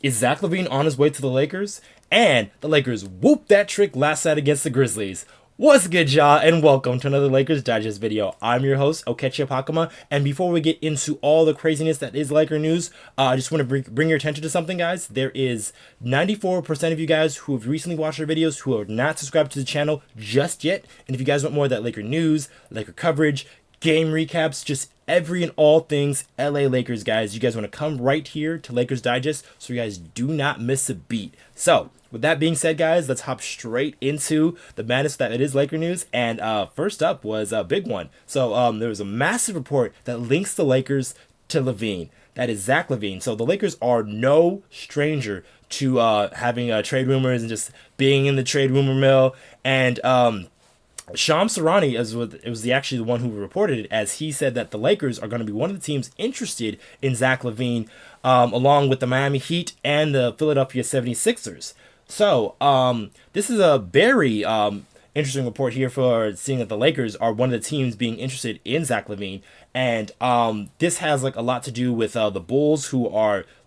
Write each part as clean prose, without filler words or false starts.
Is Zach LaVine on his way to the Lakers? And the Lakers whooped that trick last night against the Grizzlies. What's good, y'all, and welcome to another Lakers Digest video. I'm your host, Okechi Apakama, and before we get into all the craziness that is Laker news, I just want to bring your attention to something, guys. There is 94% of you guys who have recently watched our videos who are not subscribed to the channel just yet, and if you guys want more of that Laker news, Laker coverage, game recaps, just every and all things LA Lakers, guys, you guys want to come right here to Lakers Digest so you guys do not miss a beat. So with that being said, guys, let's hop straight into the madness that it is Laker news. And first up was a big one. So there was a massive report that links the Lakers to LaVine. That is Zach LaVine. So the Lakers are no stranger to having trade rumors and just being in the trade rumor mill. And Shams Charania was actually the one who reported it, as he said that the Lakers are going to be one of the teams interested in Zach LaVine, along with the Miami Heat and the Philadelphia 76ers. So this is a very interesting report here for seeing that the Lakers are one of the teams being interested in Zach LaVine. And this has like a lot to do with the Bulls, who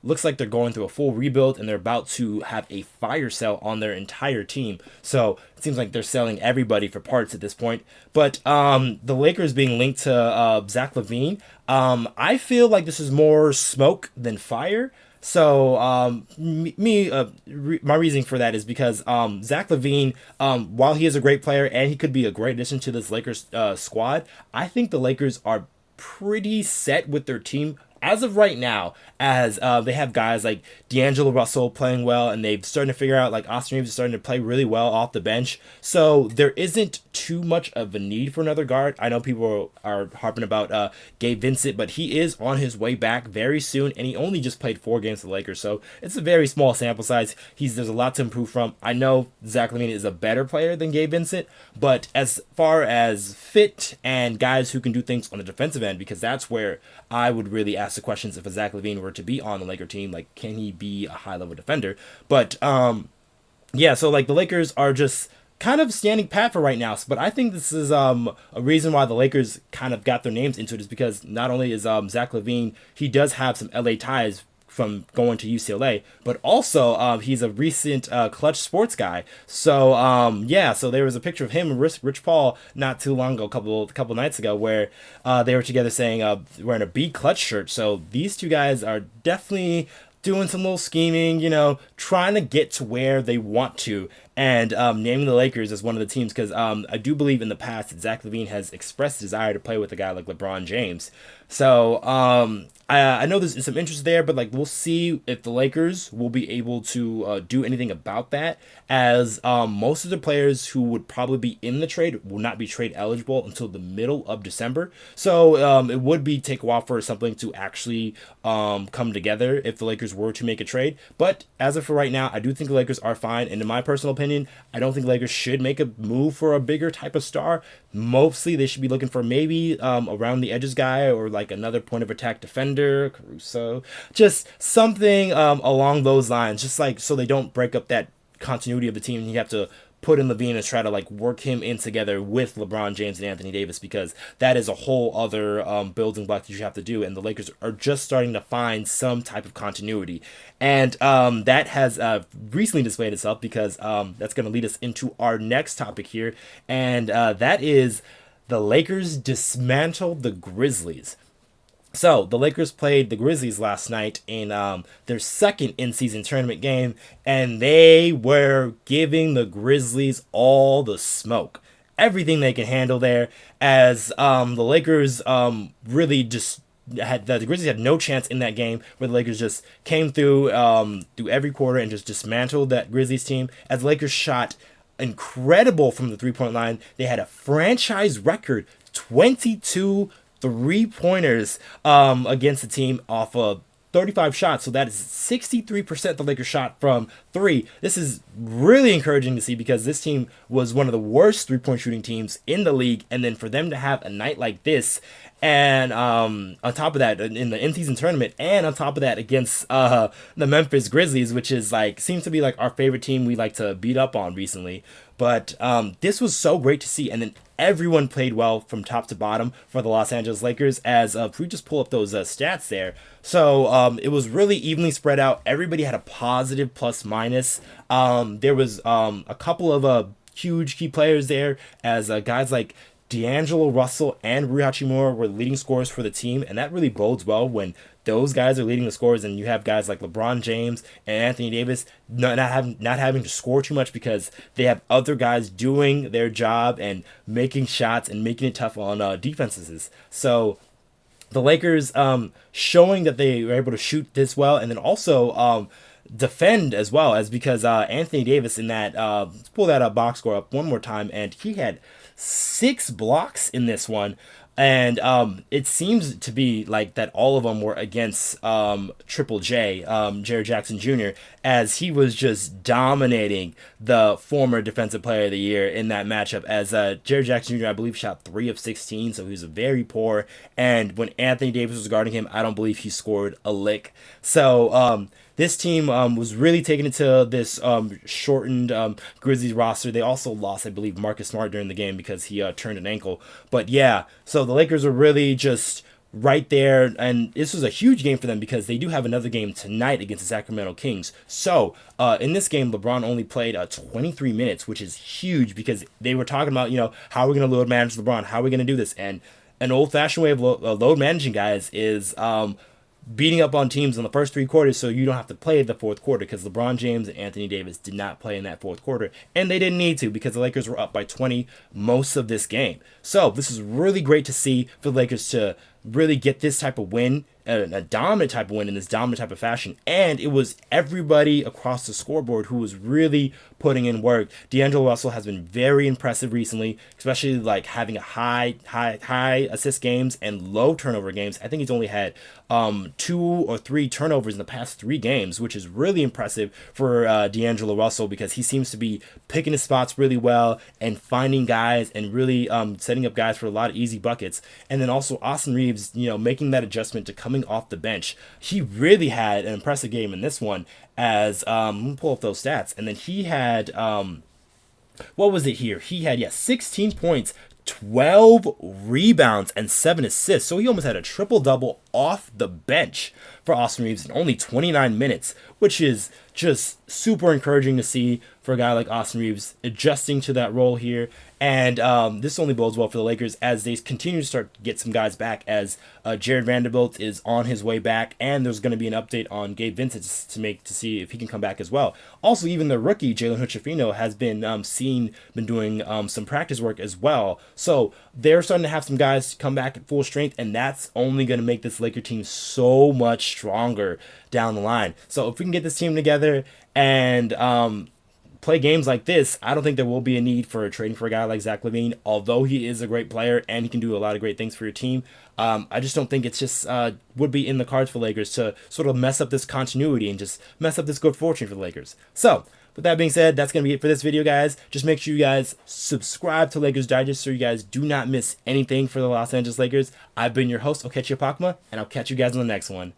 looks like they're going through a full rebuild and they're about to have a fire sale on their entire team. So it seems like they're selling everybody for parts at this point. But the Lakers being linked to Zach LaVine, I feel like this is more smoke than fire. So my reasoning for that is because Zach LaVine, while he is a great player and he could be a great addition to this Lakers squad, I think the Lakers are pretty set with their team as of right now, as they have guys like D'Angelo Russell playing well, and they've starting to figure out like Austin Reaves is starting to play really well off the bench. So there isn't too much of a need for another guard. I know people are harping about Gabe Vincent, but he is on his way back very soon, and he only just played 4 games for the Lakers, so it's a very small sample size. There's a lot to improve from. I know Zach LaVine is a better player than Gabe Vincent, but as far as fit and guys who can do things on the defensive end, because that's where I would really ask the questions if a Zach LaVine were to be on the Laker team, like, can he be a high-level defender? But yeah, so like the Lakers are just kind of standing pat for right now. But I think this is a reason why the Lakers kind of got their names into it, is because not only is Zach LaVine, he does have some LA ties from going to UCLA, but also he's a recent Clutch Sports guy. So yeah, so there was a picture of him and Rich Paul not too long ago, a couple nights ago, where they were together saying wearing a B Clutch shirt. So these two guys are definitely doing some little scheming, trying to get to where they want to, and naming the Lakers as one of the teams, because I do believe in the past that Zach LaVine has expressed desire to play with a guy like LeBron James. So I know there's some interest there, but like we'll see if the Lakers will be able to do anything about that, as most of the players who would probably be in the trade will not be trade eligible until the middle of December. So it would take a while for something to actually come together if the Lakers were to make a trade. But as of for right now, I do think the Lakers are fine, and in my personal opinion, I don't think the Lakers should make a move for a bigger type of star. Mostly they should be looking for maybe around the edges guy, or like another point of attack defender, Caruso, just something along those lines, just like so they don't break up that continuity of the team. You have to put in LaVine and try to like work him in together with LeBron James and Anthony Davis, because that is a whole other building block that you have to do, and the Lakers are just starting to find some type of continuity, and that has recently displayed itself, because that's going to lead us into our next topic here, and that is the Lakers dismantle the Grizzlies. So the Lakers played the Grizzlies last night in their second in-season tournament game, and they were giving the Grizzlies all the smoke, everything they can handle there, as the Lakers really just the Grizzlies had no chance in that game, where the Lakers just came through every quarter and just dismantled that Grizzlies team, as the Lakers shot incredible from the three-point line. They had a franchise record 22 3-pointers against the team off of 35 shots. So that is 63% the Lakers shot from 3. This is really encouraging to see, because this team was one of the worst 3-point shooting teams in the league, and then for them to have a night like this And on top of that, in the in-season tournament, and on top of that, against the Memphis Grizzlies, which is like seems to be like our favorite team we like to beat up on recently. But this was so great to see, and then everyone played well from top to bottom for the Los Angeles Lakers. As if we just pull up those stats there, so it was really evenly spread out. Everybody had a positive plus minus. There was a couple of huge key players there, as guys like D'Angelo Russell and Rui Hachimora were leading scorers for the team, and that really bodes well when those guys are leading the scores, and you have guys like LeBron James and Anthony Davis not having to score too much because they have other guys doing their job and making shots and making it tough on defenses. So the Lakers showing that they were able to shoot this well, and then also defend as well, as because Anthony Davis in that let's pull that box score up one more time, and he had 6 blocks in this one. And it seems to be like that all of them were against Triple J, Jared Jackson Jr., as he was just dominating the former Defensive Player of the Year in that matchup. As Jared Jackson Jr., I believe, shot 3 of 16, so he was very poor. And when Anthony Davis was guarding him, I don't believe he scored a lick. So this team was really taking it to this shortened Grizzlies roster. They also lost, I believe, Marcus Smart during the game because he turned an ankle. But yeah, so the Lakers are really just right there, and this was a huge game for them because they do have another game tonight against the Sacramento Kings. So in this game, LeBron only played 23 minutes, which is huge because they were talking about, how are we going to load manage LeBron? How are we going to do this? And an old-fashioned way of load managing guys is beating up on teams in the first 3 quarters so you don't have to play the fourth quarter, because LeBron James and Anthony Davis did not play in that fourth quarter, and they didn't need to because the Lakers were up by 20 most of this game. So this is really great to see for the Lakers to really get this type of win, a dominant type of win in this dominant type of fashion. And it was everybody across the scoreboard who was really putting in work. D'Angelo Russell has been very impressive recently, especially like having a high assist games and low turnover games. I think he's only had 2 or 3 turnovers in the past 3 games, which is really impressive for D'Angelo Russell, because he seems to be picking his spots really well and finding guys and really setting up guys for a lot of easy buckets. And then also Austin Reaves, making that adjustment to coming off the bench. He really had an impressive game in this one, as let me pull up those stats. And then he had what was it here? He had 16 points, 12 rebounds, and 7 assists. So he almost had a triple-double off the bench for Austin Reaves in only 29 minutes, which is just super encouraging to see for a guy like Austin Reaves adjusting to that role here. And this only bodes well for the Lakers as they continue to start to get some guys back, as Jared Vanderbilt is on his way back, and there's going to be an update on Gabe Vincent to see if he can come back as well. Also, even the rookie Jalen Hood-Schifino has been doing some practice work as well. So they're starting to have some guys come back at full strength, and that's only going to make this Laker team so much stronger down the line. So if we can get this team together and play games like this, I don't think there will be a need for trading for a guy like Zach LaVine, although he is a great player and he can do a lot of great things for your team. I just don't think it's just would be in the cards for Lakers to sort of mess up this continuity and just mess up this good fortune for the Lakers. So with that being said, that's going to be it for this video, guys. Just make sure you guys subscribe to Lakers Digest so you guys do not miss anything for the Los Angeles Lakers. I've been your host, Okechi Apakama, and I'll catch you guys on the next one.